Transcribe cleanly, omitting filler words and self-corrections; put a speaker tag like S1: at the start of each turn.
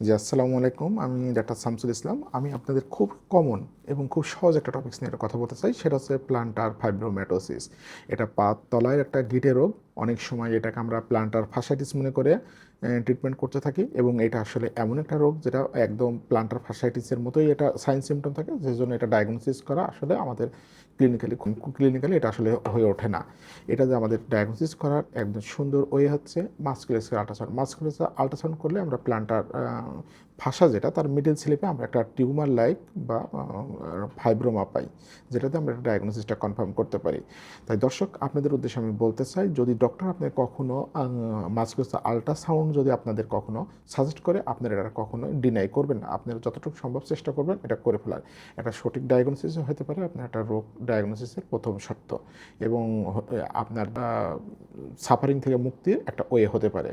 S1: জি, আসসালামু আলাইকুম। আমি ডাক্তার শামসুল ইসলাম। আমি আপনাদের খুব কমন এবং খুব সহজ একটা টপিকস নিয়ে একটা কথা বলতে চাই। সেটা হচ্ছে প্লান্টার ফাইব্রোম্যাটোসিস। এটা পায়ের তলায় একটা গিঁটে রোগ। অনেক সময় এটাকে আমরা প্লান্টার ফাসাইটিস মনে করে ট্রিটমেন্ট করতে থাকি এবং এটা আসলে এমন একটা রোগ যেটা একদম প্লান্টার ফাসাইটিসের মতোই এটা সাইন সিম্পটম থাকে, যেজন্য এটা ডায়াগনোসিস করা আসলে আমাদের ক্লিনিক্যালি এটা আসলে হয়ে ওঠে না। এটা যে আমাদের ডায়াগনোসিস করার একদম সুন্দর ওয়ে হচ্ছে মাস্কুলার আল্ট্রাসাউন্ড। মাস্কুলার আল্ট্রাসাউন্ড করলে আমরা প্লান্টার ফাঁসা যেটা তার মিডল স্লিপে আমরা একটা টিউমার লাইক বা ফাইব্রোমা পাই, যেটাতে আমরা একটা ডায়াগনোসিসটা কনফার্ম করতে পারি। তাই দর্শক, আপনাদের উদ্দেশ্যে আমি বলতে চাই, যদি ডক্টর আপনার কখনো মাস্কুলার আল্ট্রাসাউন্ড যদি আপনাদের কখনো সাজেস্ট করে, আপনারা এটা কখনো ডিনাই করবেন না। আপনারা যতটুকু সম্ভব চেষ্টা করবেন এটা করে ফেলার। একটা সঠিক ডায়াগনোসিস হতে পারে আপনার একটা রোগ ডায়াগনোসিসের প্রথম শর্ত, এবং আপনার সাফারিং থেকে মুক্তির একটা ওয়ে হতে পারে।